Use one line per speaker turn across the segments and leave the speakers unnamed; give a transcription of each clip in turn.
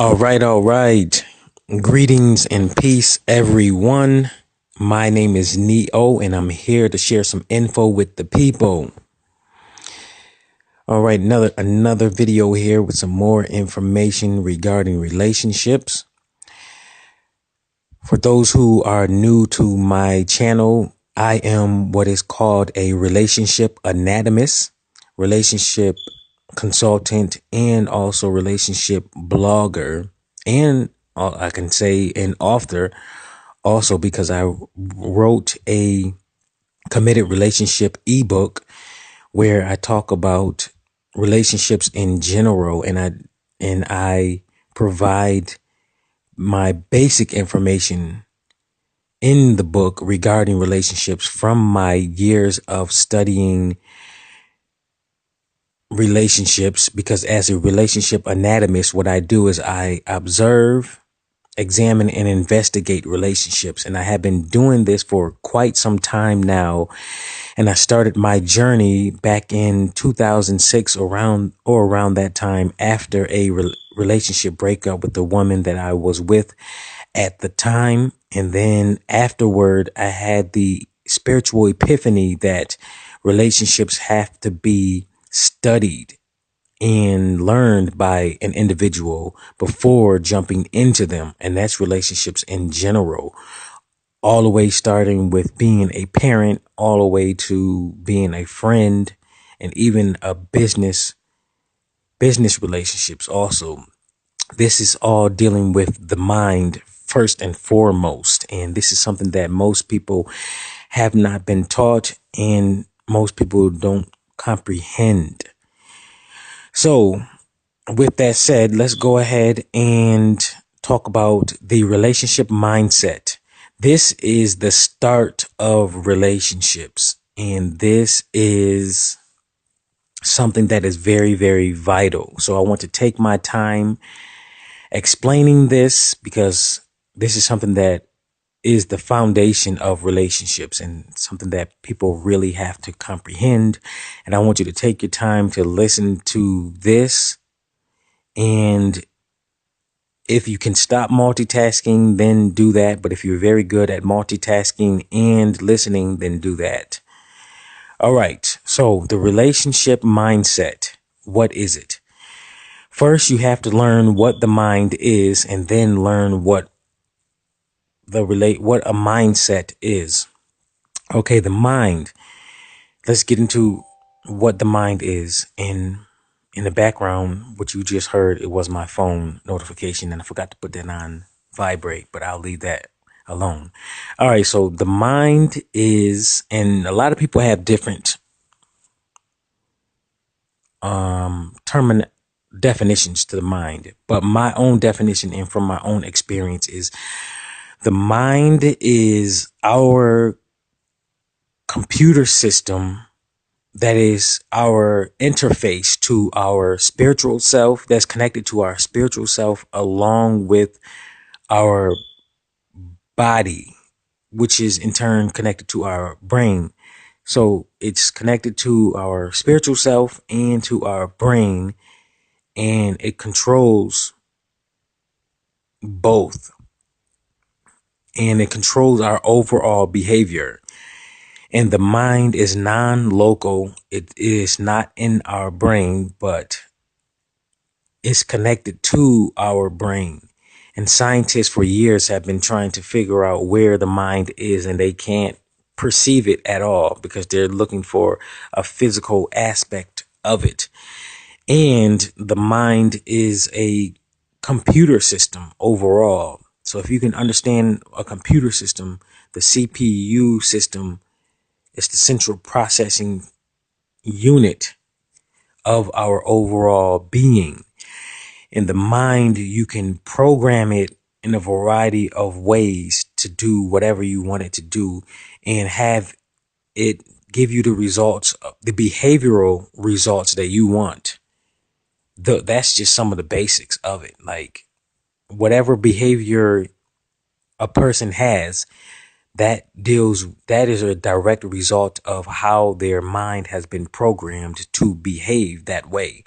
All right. Greetings and peace, everyone. My name is Neo, and I'm here to share some info with the people. All right, another video here with some more information regarding relationships. For those who are new to my channel, I am what is called a relationship anatomist, relationship consultant, and also relationship blogger, and I can say an author also because I wrote a committed relationship ebook where I talk about relationships in general, and I provide my basic information in the book regarding relationships from my years of studying relationships, because as a relationship anatomist, what I do is I observe, examine, and investigate relationships. And I have been doing this for quite some time now. And I started my journey back in 2006, around that time, after a relationship breakup with the woman that I was with at the time. And then afterward, I had the spiritual epiphany that relationships have to be studied and learned by an individual before jumping into them. And that's relationships in general, all the way starting with being a parent, all the way to being a friend, and even a business relationships also. This is all dealing with the mind first and foremost. And this is something that most people have not been taught and most people don't comprehend. So with that said, let's go ahead and talk about the relationship mindset. This is the start of relationships, and this is something that is very, very vital. So I want to take my time explaining this because this is something that is the foundation of relationships and something that people really have to comprehend. And I want you to take your time to listen to this. And if you can stop multitasking, then do that. But if you're very good at multitasking and listening, then do that. All right. So the relationship mindset, what is it? First, you have to learn what the mind is and then learn what a mindset is. Okay, the mind. Let's get into what the mind is. In the background, what you just heard, it was my phone notification, and I forgot to put that on vibrate, but I'll leave that alone. All right, so the mind is, and a lot of people have different term definitions to the mind, but my own definition and from my own experience is the mind is our computer system, that is our interface to our spiritual self, that's connected to our spiritual self along with our body, which is in turn connected to our brain. So it's connected to our spiritual self and to our brain, and it controls both, and it controls our overall behavior. And the mind is non-local. It is not in our brain, but it's connected to our brain. And scientists for years have been trying to figure out where the mind is, and they can't perceive it at all because they're looking for a physical aspect of it. And the mind is a computer system overall. So if you can understand a computer system, the CPU system is the central processing unit of our overall being. In the mind, you can program it in a variety of ways to do whatever you want it to do and have it give you the results, the behavioral results that you want. That's just some of the basics of it. Like whatever behavior a person has, that is a direct result of how their mind has been programmed to behave that way.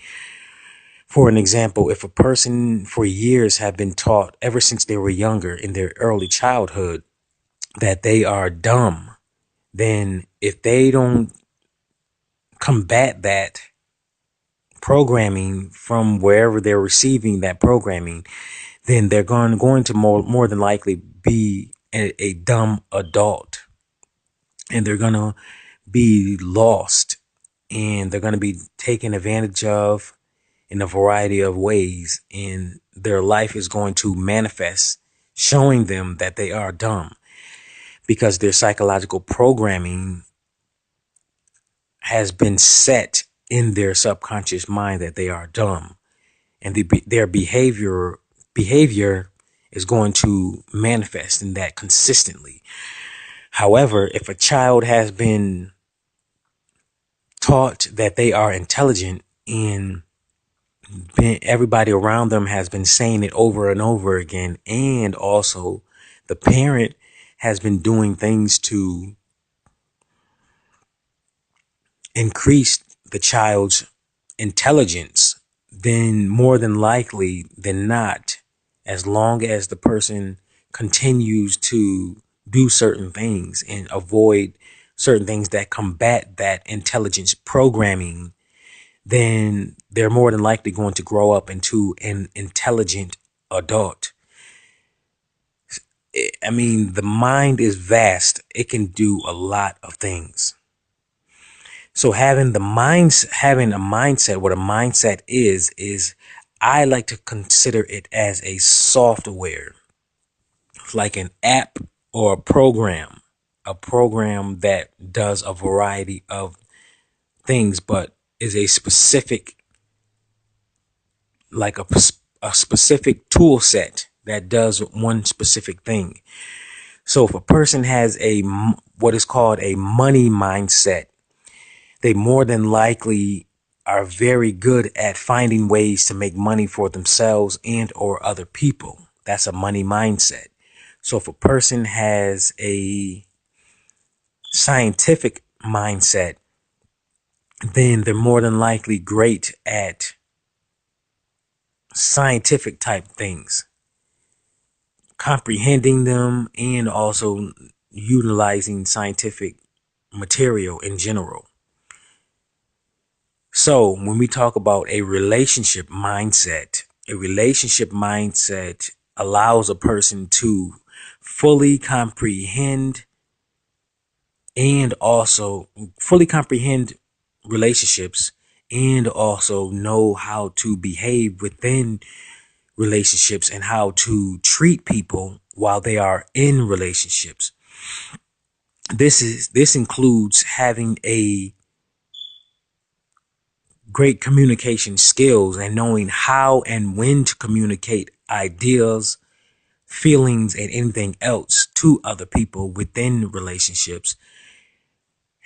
For an example, if a person for years have been taught ever since they were younger in their early childhood that they are dumb, then if they don't combat that programming from wherever they're receiving that programming, then they're going to more than likely be a dumb adult, and they're going to be lost, and they're going to be taken advantage of in a variety of ways, and their life is going to manifest showing them that they are dumb because their psychological programming has been set in their subconscious mind that they are dumb, and their behavior is going to manifest in that consistently. However, if a child has been taught that they are intelligent, and everybody around them has been saying it over and over again, and also the parent has been doing things to increase the child's intelligence, then more than likely than not, as long as the person continues to do certain things and avoid certain things that combat that intelligence programming, then they're more than likely going to grow up into an intelligent adult. I mean, the mind is vast. It can do a lot of things. So having a mindset, what a mindset is I like to consider it as a software, like an app or a program that does a variety of things, but is a specific, like a specific tool set that does one specific thing. So if a person has what is called a money mindset, they more than likely are very good at finding ways to make money for themselves and or other people. That's a money mindset. So if a person has a scientific mindset, then they're more than likely great at scientific type things, comprehending them and also utilizing scientific material in general. So when we talk about a relationship mindset allows a person to fully comprehend and also fully comprehend relationships and also know how to behave within relationships and how to treat people while they are in relationships. This includes having a great communication skills and knowing how and when to communicate ideas, feelings, and anything else to other people within relationships.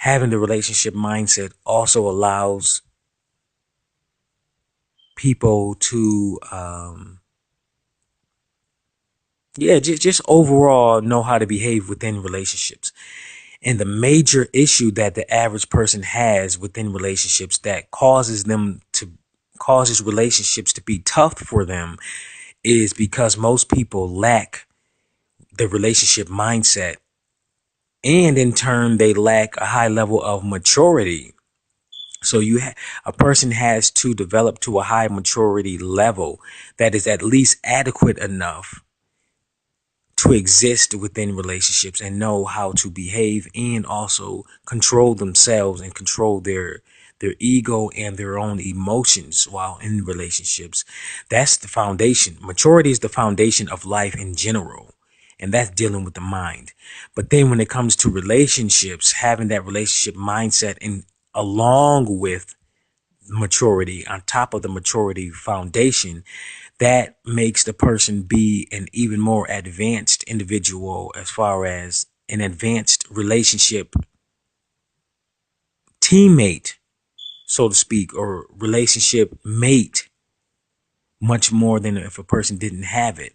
Having the relationship mindset also allows people to, just overall know how to behave within relationships. And the major issue that the average person has within relationships that causes relationships to be tough for them is because most people lack the relationship mindset, and in turn they lack a high level of maturity. So a person has to develop to a high maturity level that is at least adequate enough to exist within relationships and know how to behave and also control themselves and control their ego and their own emotions while in relationships. That's the foundation. Maturity is the foundation of life in general, and that's dealing with the mind. But then when it comes to relationships, having that relationship mindset and along with maturity on top of the maturity foundation, that makes the person be an even more advanced individual as far as an advanced relationship teammate, so to speak, or relationship mate, much more than if a person didn't have it,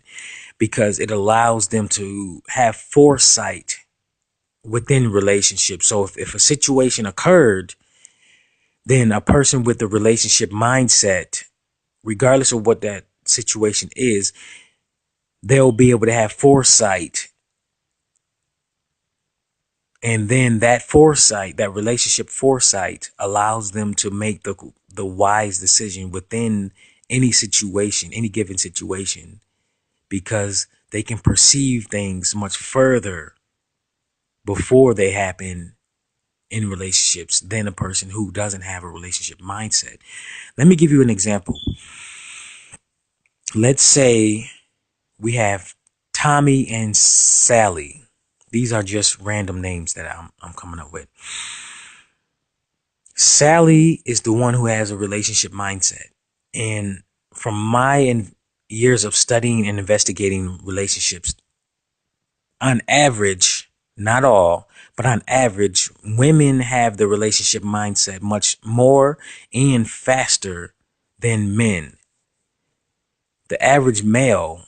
because it allows them to have foresight within relationships. So if a situation occurred, then a person with the relationship mindset regardless of what that situation is, they'll be able to have foresight. And then that foresight, that relationship foresight, allows them to make the wise decision within any situation, any given situation, because they can perceive things much further before they happen in relationships than a person who doesn't have a relationship mindset. Let me give you an example. Let's say we have Tommy and Sally. These are just random names that I'm coming up with. Sally is the one who has a relationship mindset. And from my years of studying and investigating relationships, on average, not all, but on average, women have the relationship mindset much more and faster than men. The average male,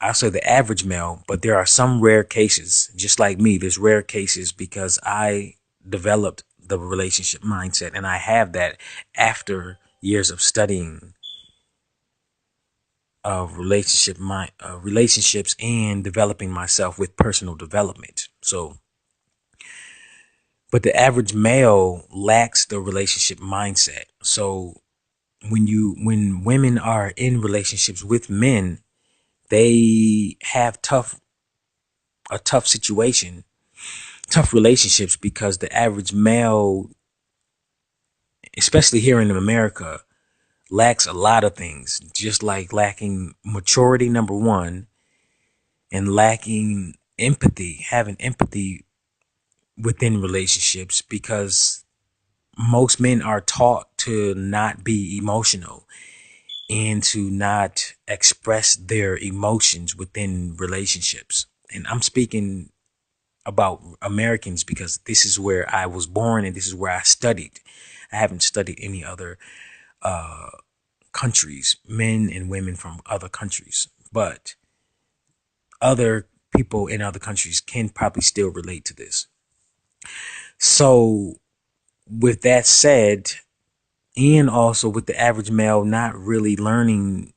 I'll say the average male, but there are some rare cases, just like me, there's rare cases because I developed the relationship mindset, and I have that after years of studying of relationships and developing myself with personal development. So, but the average male lacks the relationship mindset. So when women are in relationships with men, they have a tough situation, tough relationships, because the average male, especially here in America, lacks a lot of things, just like lacking maturity, number one, and lacking empathy, having empathy within relationships, because most men are taught to not be emotional and to not express their emotions within relationships. And I'm speaking about Americans because this is where I was born and this is where I studied. I haven't studied any other countries, men and women from other countries, but other people in other countries can probably still relate to this. So with that said, and also with the average male not really learning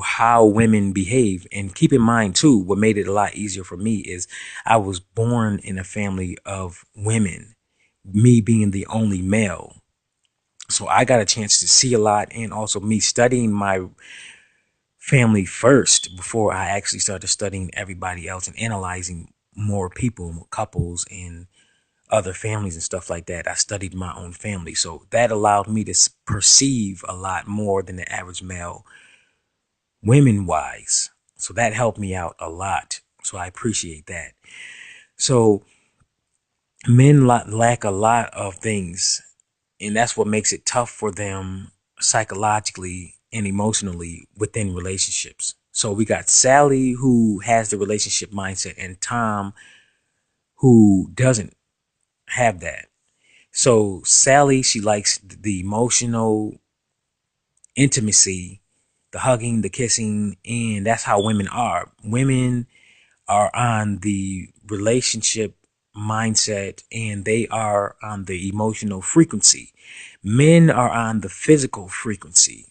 how women behave. And keep in mind too, what made it a lot easier for me is I was born in a family of women, me being the only male. So I got a chance to see a lot, and also me studying my family first before I actually started studying everybody else and analyzing more people, more couples and other families and stuff like that. I studied my own family. So that allowed me to perceive a lot more than the average male women wise. So that helped me out a lot. So I appreciate that. So men lack a lot of things, and that's what makes it tough for them psychologically and emotionally within relationships. So we got Sally, who has the relationship mindset, and Tom, who doesn't have that. So Sally, she likes the emotional intimacy, the hugging, the kissing, and that's how women are. Women are on the relationship mindset and they are on the emotional frequency. Men are on the physical frequency.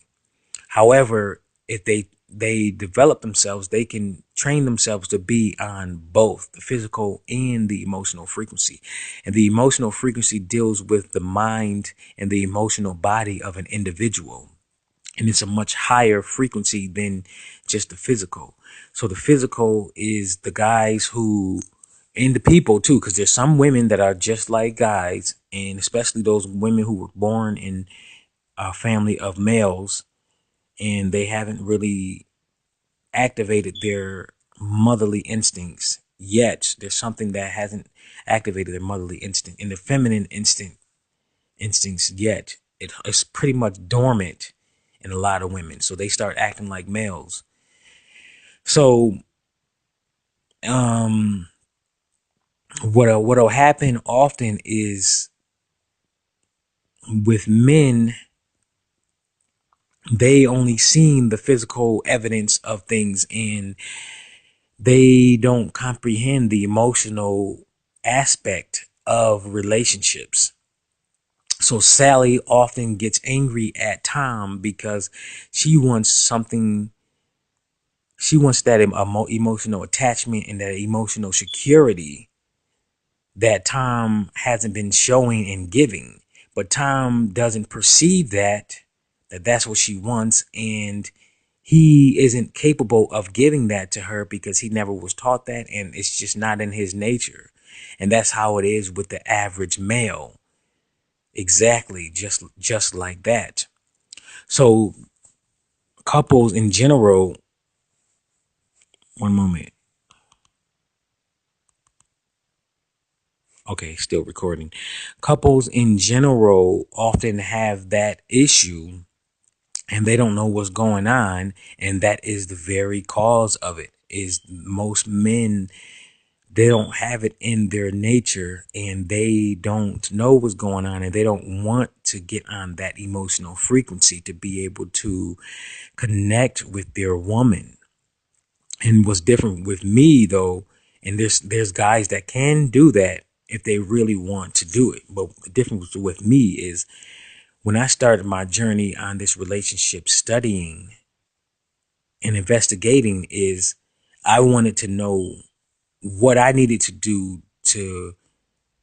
However, if they develop themselves, they can train themselves to be on both the physical and the emotional frequency. And the emotional frequency deals with the mind and the emotional body of an individual. And it's a much higher frequency than just the physical. So the physical is the guys who, and the people too, because there's some women that are just like guys, and especially those women who were born in a family of males and they haven't really activated their motherly instincts yet. There's something that hasn't activated their motherly instinct and the feminine instincts yet. It's pretty much dormant in a lot of women. So they start acting like males. So what'll happen often is with men, they only seen the physical evidence of things and they don't comprehend the emotional aspect of relationships. So Sally often gets angry at Tom because she wants something. She wants that emotional attachment and that emotional security that Tom hasn't been showing and giving. But Tom doesn't perceive that that's what she wants, and he isn't capable of giving that to her because he never was taught that, and it's just not in his nature. And that's how it is with the average male. Exactly, just like that. So couples in general, one moment. Okay, still recording. Couples in general often have that issue and they don't know what's going on, and that is the very cause of it. Is most men, they don't have it in their nature and they don't know what's going on and they don't want to get on that emotional frequency to be able to connect with their woman. And what's different with me though, and there's guys that can do that if they really want to do it, but the difference with me is when I started my journey on this relationship studying and investigating, is I wanted to know what I needed to do to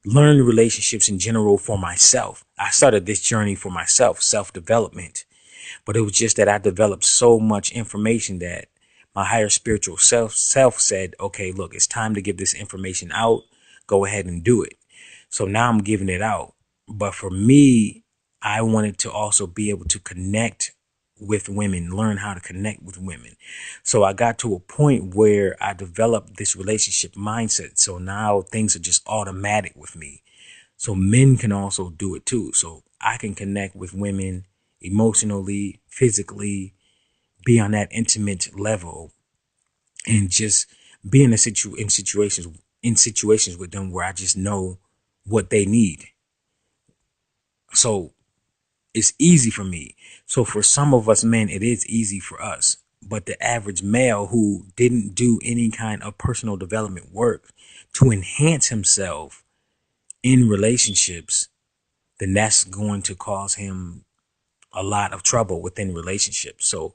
learn relationships in general for myself. I started this journey for myself, self-development. But it was just that I developed so much information that my higher spiritual self said, okay, look, it's time to give this information out. Go ahead and do it. So now I'm giving it out. But for me, I wanted to also be able to connect with women, learn how to connect with women. So I got to a point where I developed this relationship mindset. So now things are just automatic with me. So men can also do it too. So I can connect with women emotionally, physically, be on that intimate level, and just be in situations with them where I just know what they need. So it's easy for me. So for some of us men, it is easy for us. But the average male who didn't do any kind of personal development work to enhance himself in relationships, then that's going to cause him a lot of trouble within relationships. So,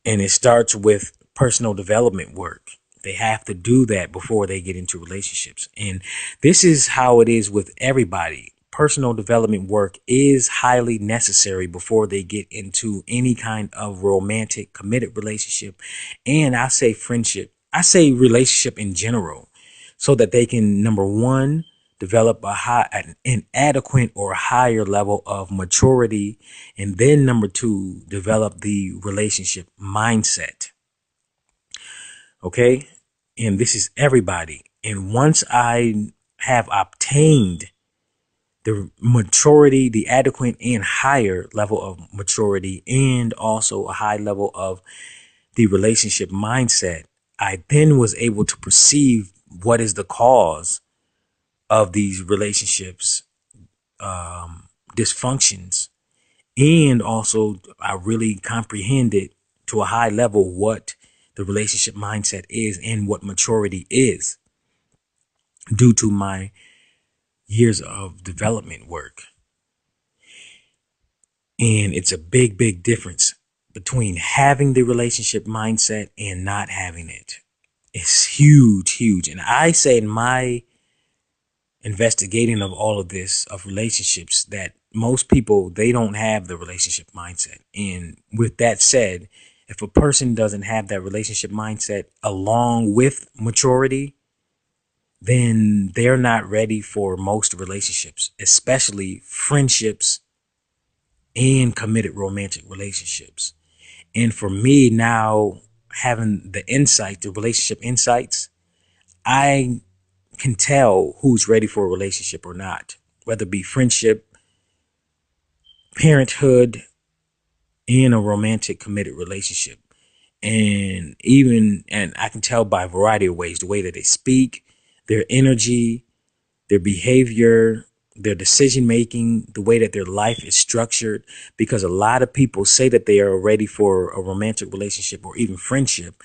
and it starts with personal development work. They have to do that before they get into relationships. And this is how it is with everybody. Personal development work is highly necessary before they get into any kind of romantic, committed relationship. And I say friendship, I say relationship in general, so that they can, number one, develop an adequate or higher level of maturity. And then number two, develop the relationship mindset. Okay. And this is everybody. And once I have obtained the maturity, the adequate and higher level of maturity, and also a high level of the relationship mindset, I then was able to perceive what is the cause of these relationships dysfunctions. And also I really comprehended to a high level what the relationship mindset is and what maturity is due to my years of development work. And it's a big, big difference between having the relationship mindset and not having it. It's huge, huge. And I say in my investigating of all of this, of relationships, that most people, they don't have the relationship mindset. And with that said, if a person doesn't have that relationship mindset along with maturity, then they're not ready for most relationships, especially friendships and committed romantic relationships. And for me now, having the insight, the relationship insights, I can tell who's ready for a relationship or not, whether it be friendship, parenthood, and a romantic committed relationship. And I can tell by a variety of ways, the way that they speak, their energy, their behavior, their decision making, the way that their life is structured, because a lot of people say that they are ready for a romantic relationship or even friendship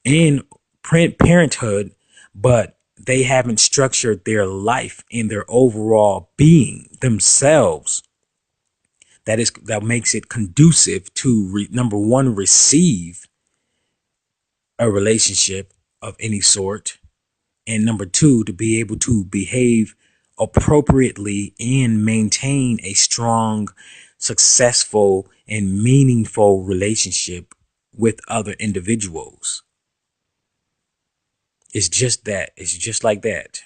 and parenthood, but they haven't structured their life and their overall being themselves that makes it conducive to number one, receive a relationship of any sort, and number two, to be able to behave appropriately and maintain a strong, successful, and meaningful relationship with other individuals. It's just that. It's just like that.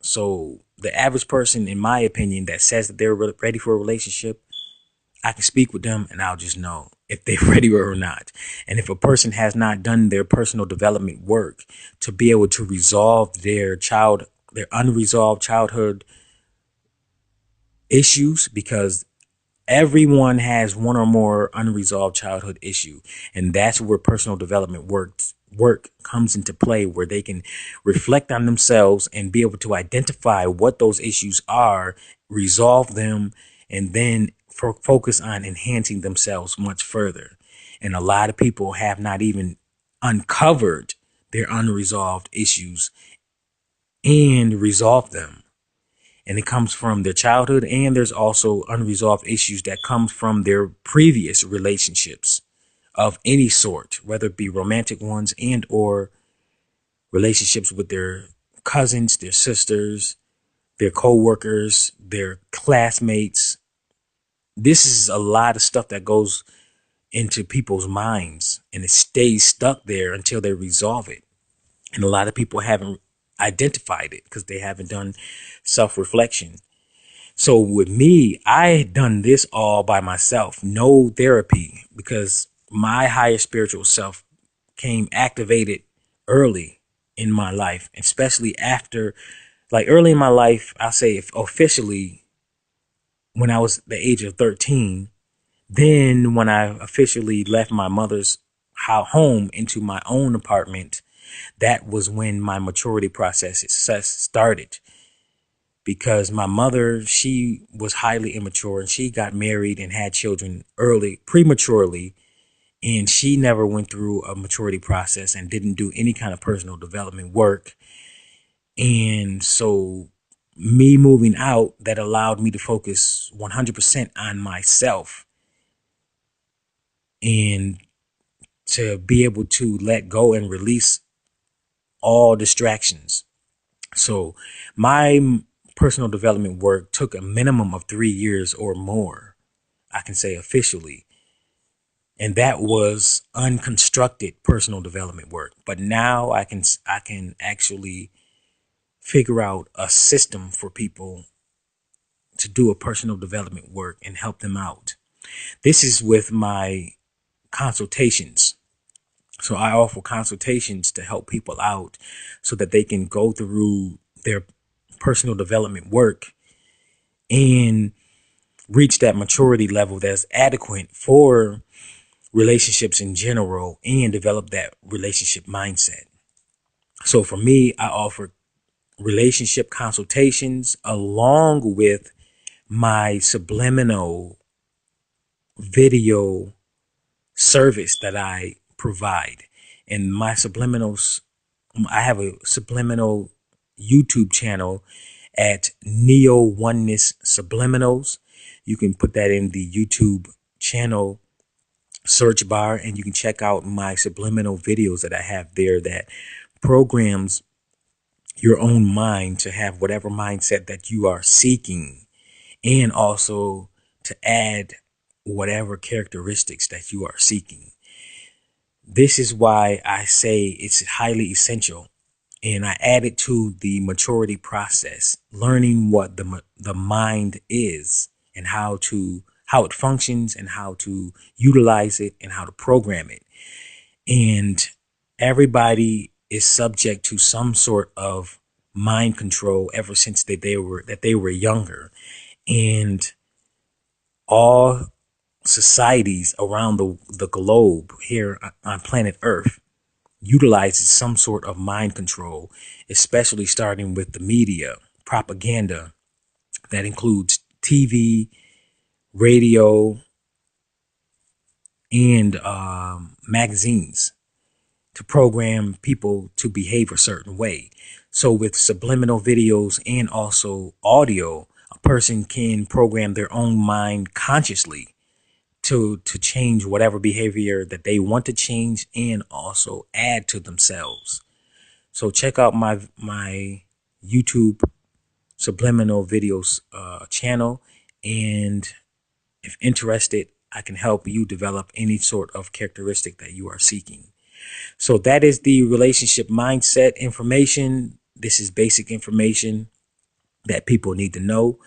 So the average person, in my opinion, that says that they're ready for a relationship, I can speak with them and I'll just know if they're ready or not. And if a person has not done their personal development work to be able to resolve their unresolved childhood issues, because everyone has one or more unresolved childhood issue, and that's where personal development work comes into play, where they can reflect on themselves and be able to identify what those issues are, resolve them, and then focus on enhancing themselves much further. And a lot of people have not even uncovered their unresolved issues and resolved them, and it comes from their childhood, and there's also unresolved issues that come from their previous relationships of any sort, whether it be romantic ones and or relationships with their cousins, their sisters, their co-workers, their classmates. This is a lot of stuff that goes into people's minds, and it stays stuck there until they resolve it. And a lot of people haven't identified it because they haven't done self-reflection. So with me, I had done this all by myself, no therapy, because my higher spiritual self came activated early in my life, especially after, like early in my life, I'll say if officially when I was the age of 13, then when I officially left my mother's home into my own apartment, that was when my maturity process started, because my mother, she was highly immature and she got married and had children early, prematurely. And she never went through a maturity process and didn't do any kind of personal development work. And so me moving out, that allowed me to focus 100% on myself and to be able to let go and release all distractions. So my personal development work took a minimum of 3 years or more, I can say officially. And that was unconstructed personal development work. But now I can actually figure out a system for people to do a personal development work and help them out. This is with my consultations. So I offer consultations to help people out so that they can go through their personal development work and reach that maturity level that's adequate for relationships in general and develop that relationship mindset. So for me, I offer relationship consultations along with my subliminal video service that I provide. And my subliminals, I have a subliminal YouTube channel at Neo Oneness Subliminals. You can put that in the YouTube channel search bar and you can check out my subliminal videos that I have there that programs your own mind to have whatever mindset that you are seeking, and also to add whatever characteristics that you are seeking. This is why I say it's highly essential. And I added to the maturity process, learning what the mind is and how it functions and how to utilize it and how to program it. And everybody is subject to some sort of mind control ever since they were younger. And all societies around the globe here on planet Earth utilizes some sort of mind control, especially starting with the media, propaganda that includes TV, radio, and magazines, to program people to behave a certain way. So with subliminal videos and also audio, a person can program their own mind consciously to change whatever behavior that they want to change and also add to themselves. So check out my YouTube subliminal videos channel, and if interested, I can help you develop any sort of characteristic that you are seeking. So that is the relationship mindset information. This is basic information that people need to know.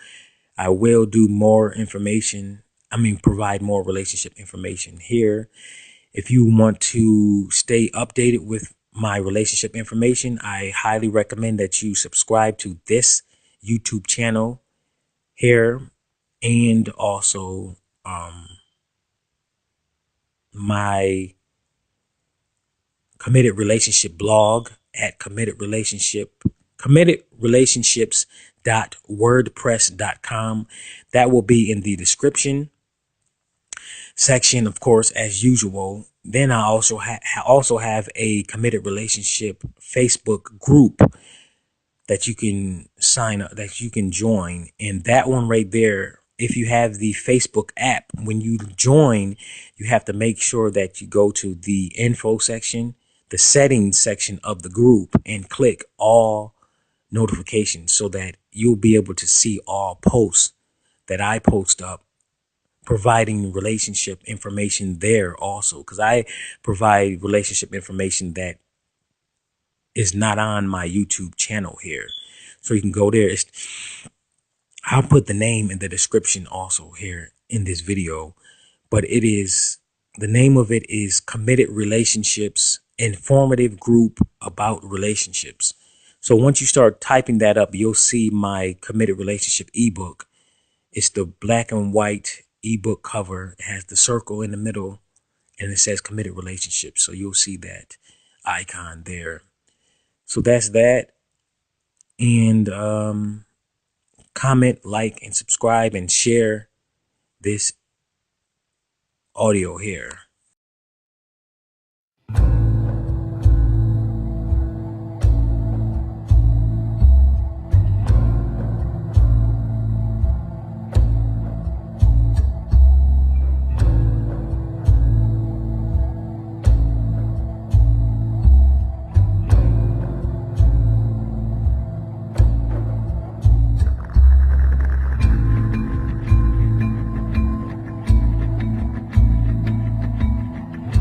I will do more information. Provide more relationship information here. If you want to stay updated with my relationship information, I highly recommend that you subscribe to this YouTube channel here, and also my committed relationship blog at committedrelationships.wordpress.com. That will be in the description section, of course, as usual. Then I also have a committed relationship Facebook group that you can sign up, that you can join. And that one right there, if you have the Facebook app, when you join, you have to make sure that you go to the info section, the settings section of the group, and click all notifications so that you'll be able to see all posts that I post up, providing relationship information there also, because I provide relationship information that is not on my YouTube channel here. So you can go there. I'll put the name in the description also here in this video, but the name of it is Committed Relationships Informative Group About Relationships. So once you start typing that up, you'll see my Committed Relationship ebook. It's the black and white ebook cover. It has the circle in the middle and it says Committed Relationships. So you'll see that icon there. So that's that. And comment, like, and subscribe and share this audio here.